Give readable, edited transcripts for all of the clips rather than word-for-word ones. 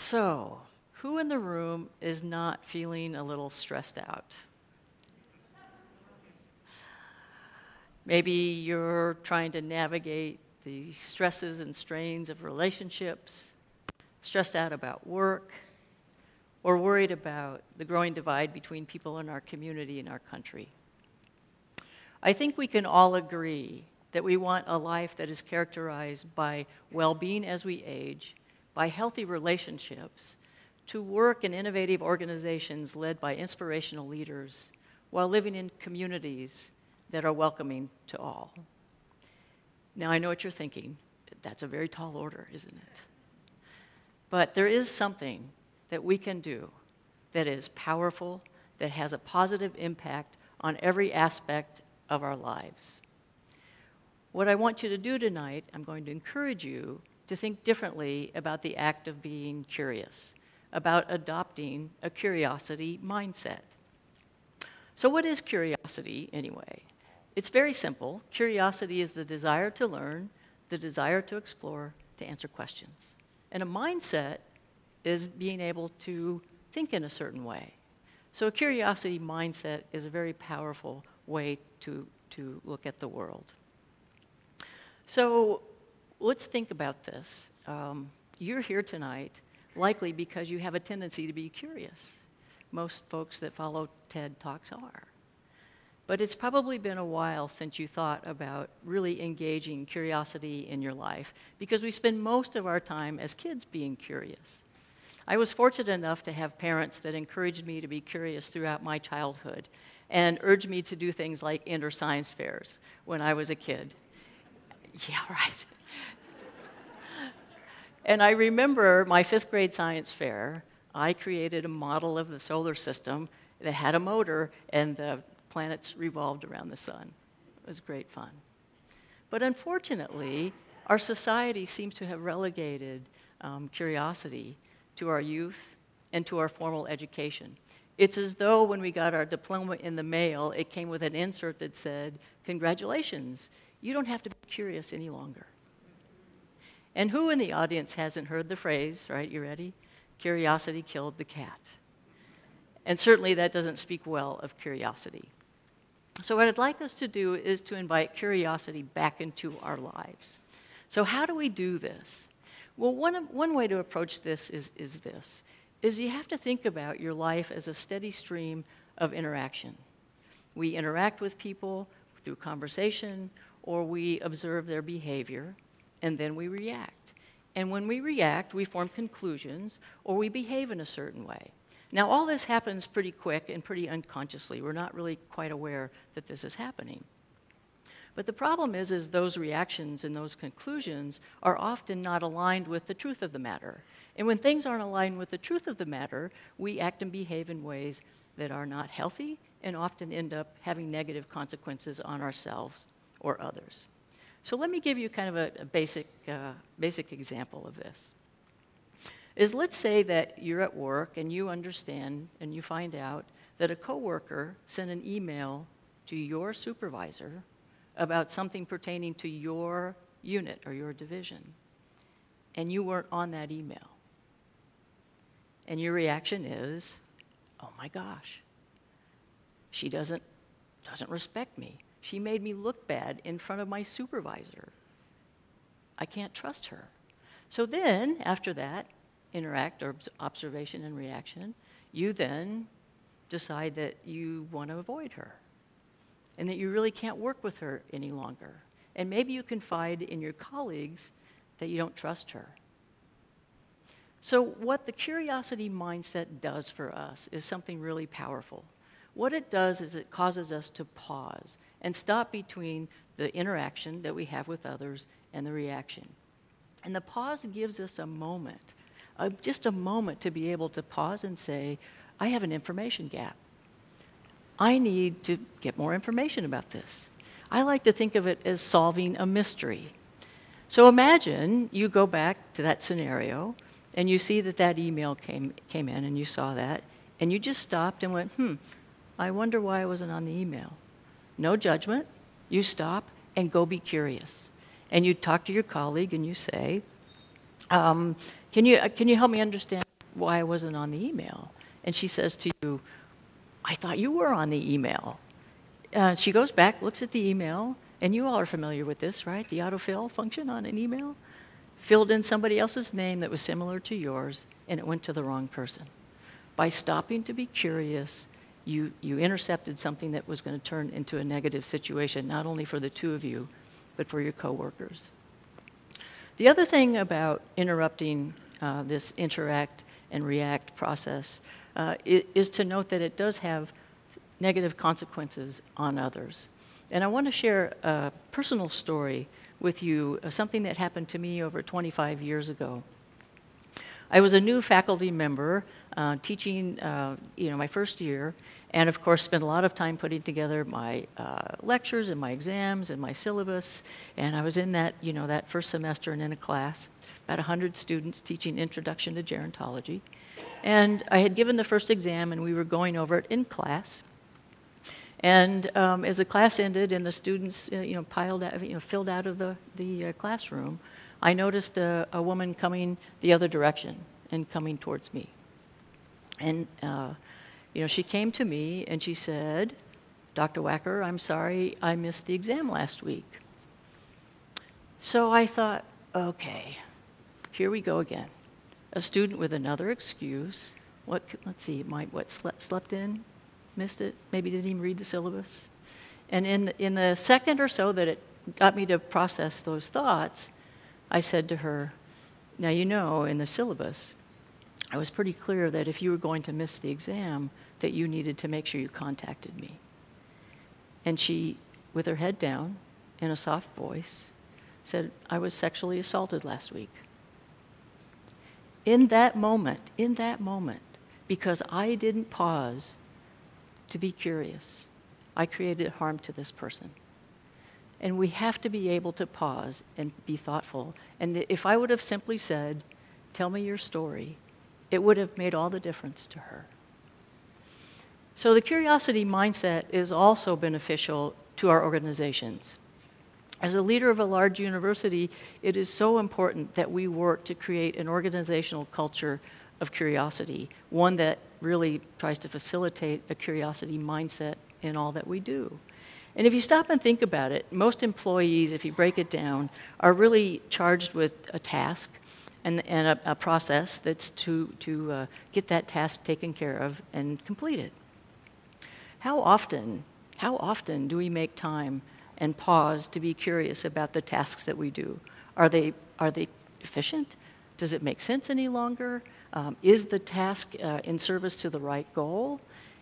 So, who in the room is not feeling a little stressed out? Maybe you're trying to navigate the stresses and strains of relationships, stressed out about work, or worried about the growing divide between people in our community and our country. I think we can all agree that we want a life that is characterized by well-being as we age, by healthy relationships, to work in innovative organizations led by inspirational leaders, while living in communities that are welcoming to all. Now, I know what you're thinking. That's a very tall order, isn't it? But there is something that we can do that is powerful, that has a positive impact on every aspect of our lives. What I want you to do tonight, I'm going to encourage you to think differently about the act of being curious, about adopting a curiosity mindset. So what is curiosity anyway? It's very simple. Curiosity is the desire to learn, the desire to explore, to answer questions. And a mindset is being able to think in a certain way. So a curiosity mindset is a very powerful way to look at the world. So let's think about this. You're here tonight likely because you have a tendency to be curious. Most folks that follow TED Talks are. But it's probably been a while since you thought about really engaging curiosity in your life, because we spend most of our time as kids being curious. I was fortunate enough to have parents that encouraged me to be curious throughout my childhood and urged me to do things like enter science fairs when I was a kid. Yeah, right. And I remember my 5th grade science fair, I created a model of the solar system that had a motor and the planets revolved around the sun. It was great fun. But unfortunately, our society seems to have relegated curiosity to our youth and to our formal education. It's as though when we got our diploma in the mail, it came with an insert that said, "Congratulations, you don't have to be curious any longer." And who in the audience hasn't heard the phrase, right, you ready? Curiosity killed the cat. And certainly that doesn't speak well of curiosity. So what I'd like us to do is to invite curiosity back into our lives. So how do we do this? Well, one way to approach this is you have to think about your life as a steady stream of interaction. We interact with people through conversation, or we observe their behavior, and then we react. And when we react, we form conclusions, or we behave in a certain way. Now, all this happens pretty quick and pretty unconsciously. We're not really quite aware that this is happening. But the problem is those reactions and those conclusions are often not aligned with the truth of the matter. And when things aren't aligned with the truth of the matter, we act and behave in ways that are not healthy and often end up having negative consequences on ourselves or others. So let me give you kind of a basic example of this. Let's say that you're at work and you understand and you find out that a coworker sent an email to your supervisor about something pertaining to your unit or your division, and you weren't on that email. And your reaction is, "Oh my gosh, she doesn't respect me. She made me look bad in front of my supervisor. I can't trust her." So then, after that interact or observation and reaction, you then decide that you want to avoid her and that you really can't work with her any longer. And maybe you confide in your colleagues that you don't trust her. So what the curiosity mindset does for us is something really powerful. What it does is it causes us to pause and stop between the interaction that we have with others and the reaction. And the pause gives us a moment, just a moment to be able to pause and say, I have an information gap. I need to get more information about this. I like to think of it as solving a mystery. So imagine you go back to that scenario and you see that that email came in and you saw that and you just stopped and went, I wonder why I wasn't on the email. No judgment. You stop and go be curious. And you talk to your colleague and you say, can you help me understand why I wasn't on the email. And she says to you, I thought you were on the email. She goes back, looks at the email, and you all are familiar with this, right? The autofill function on an email. Filled in somebody else's name that was similar to yours, and it went to the wrong person. By stopping to be curious, you intercepted something that was going to turn into a negative situation, not only for the two of you, but for your coworkers. The other thing about interrupting this interact and react process is to note that it does have negative consequences on others. And I want to share a personal story with you, something that happened to me over 25 years ago. I was a new faculty member teaching my first year, and of course spent a lot of time putting together my lectures and my exams and my syllabus. And I was in that, that first semester and in a class, about 100 students teaching Introduction to Gerontology. And I had given the first exam, and we were going over it in class. And as the class ended and the students, piled out, filled out of the classroom, I noticed a woman coming the other direction and coming towards me. And she came to me and she said, "Dr. Wacker, I'm sorry I missed the exam last week." So I thought, okay, here we go again. A student with another excuse. Let's see, slept in? Missed it, maybe didn't even read the syllabus. And in the second or so that it got me to process those thoughts, I said to her, now in the syllabus, I was pretty clear that if you were going to miss the exam, that you needed to make sure you contacted me. And she, with her head down, in a soft voice, said, I was sexually assaulted last week. In that moment, because I didn't pause to be curious, I created harm to this person. And we have to be able to pause and be thoughtful. And if I would have simply said, tell me your story, it would have made all the difference to her. So the curiosity mindset is also beneficial to our organizations. As a leader of a large university, it is so important that we work to create an organizational culture of curiosity, one that really tries to facilitate a curiosity mindset in all that we do. And if you stop and think about it, most employees, if you break it down, are really charged with a task and a process that's to get that task taken care of and completed. How often do we make time and pause to be curious about the tasks that we do? Are they efficient? Does it make sense any longer? Is the task in service to the right goal?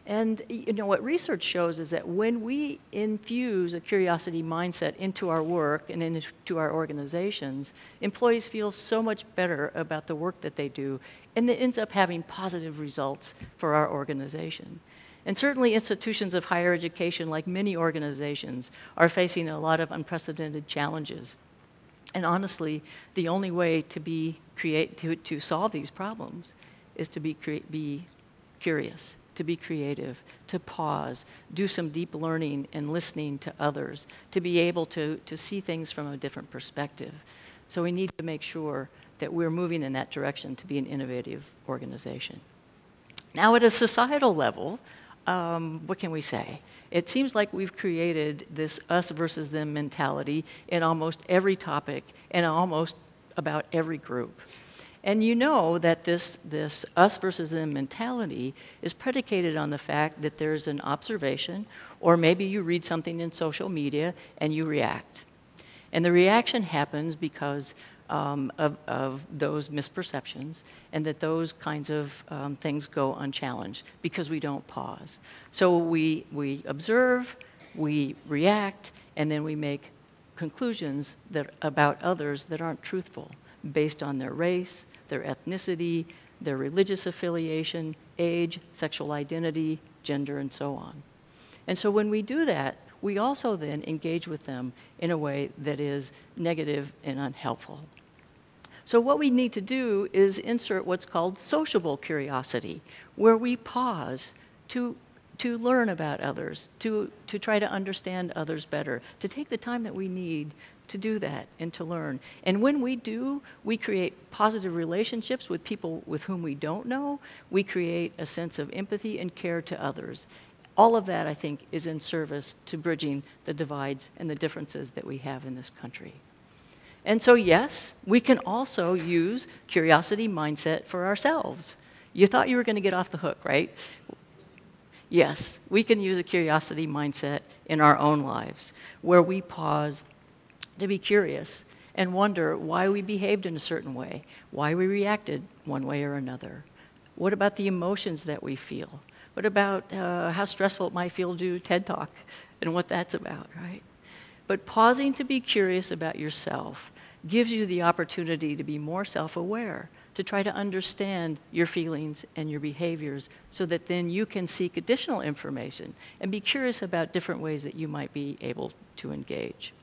And what research shows is that when we infuse a curiosity mindset into our work and into our organizations, employees feel so much better about the work that they do, and it ends up having positive results for our organization. And certainly institutions of higher education, like many organizations, are facing a lot of unprecedented challenges. And honestly, the only way to solve these problems is to be curious, to be creative, to pause, do some deep learning and listening to others, to be able to see things from a different perspective. So we need to make sure that we're moving in that direction to be an innovative organization. Now, at a societal level, what can we say? It seems like we've created this us versus them mentality in almost every topic and almost about every group. And you know that this us versus them mentality is predicated on the fact that there's an observation, or maybe you read something in social media and you react. And the reaction happens because of those misperceptions, and that those kinds of things go unchallenged because we don't pause. So we observe, we react, and then we make conclusions about others that aren't truthful based on their race, their ethnicity, their religious affiliation, age, sexual identity, gender, and so on. And so when we do that, we also then engage with them in a way that is negative and unhelpful. So what we need to do is insert what's called sociable curiosity, where we pause to to learn about others, to try to understand others better, to take the time that we need to do that and to learn. And when we do, we create positive relationships with people with whom we don't know. We create a sense of empathy and care to others. All of that, I think, is in service to bridging the divides and the differences that we have in this country. And so, yes, we can also use curiosity mindset for ourselves. You thought you were going to get off the hook, right? Yes, we can use a curiosity mindset in our own lives, where we pause to be curious and wonder why we behaved in a certain way, why we reacted one way or another. What about the emotions that we feel? What about how stressful it might feel to do TED Talk and what that's about, right? But pausing to be curious about yourself gives you the opportunity to be more self-aware, to try to understand your feelings and your behaviors so that then you can seek additional information and be curious about different ways that you might be able to engage.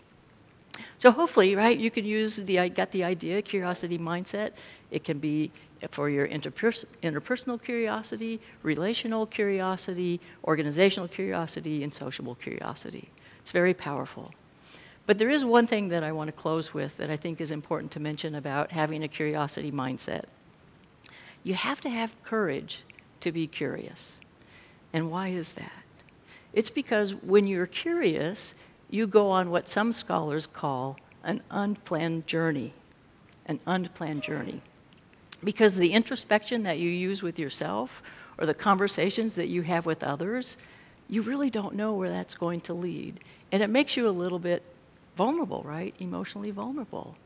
So hopefully, right, you can use got the idea, curiosity mindset. It can be for your interpersonal curiosity, relational curiosity, organizational curiosity, and sociable curiosity. It's very powerful. But there is one thing that I want to close with that I think is important to mention about having a curiosity mindset. You have to have courage to be curious. And why is that? It's because when you're curious, you go on what some scholars call an unplanned journey. An unplanned journey. Because the introspection that you use with yourself or the conversations that you have with others, you really don't know where that's going to lead. And it makes you a little bit vulnerable, right? Emotionally vulnerable.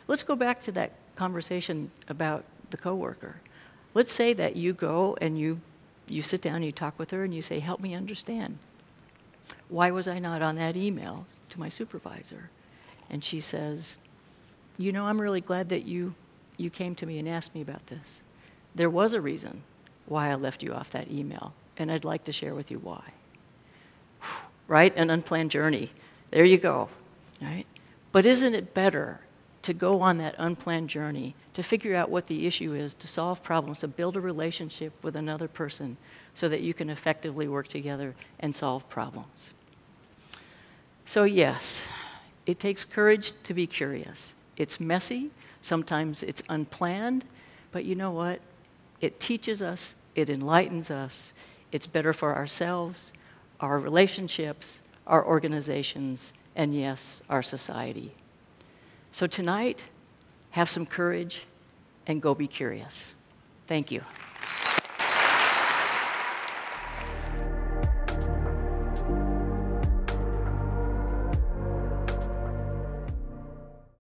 Let's go back to that conversation about the coworker. Let's say that you go and you sit down, you talk with her, and you say, help me understand. Why was I not on that email to my supervisor? And she says, you know, I'm really glad that you came to me and asked me about this. There was a reason why I left you off that email, and I'd like to share with you why. Right? An unplanned journey. There you go. Right? But isn't it better to go on that unplanned journey, to figure out what the issue is, to solve problems, to build a relationship with another person so that you can effectively work together and solve problems? So yes, it takes courage to be curious. It's messy, sometimes it's unplanned, but you know what? It teaches us, it enlightens us, it's better for ourselves, our relationships, our organizations, and yes, our society. So tonight, have some courage and go be curious. Thank you.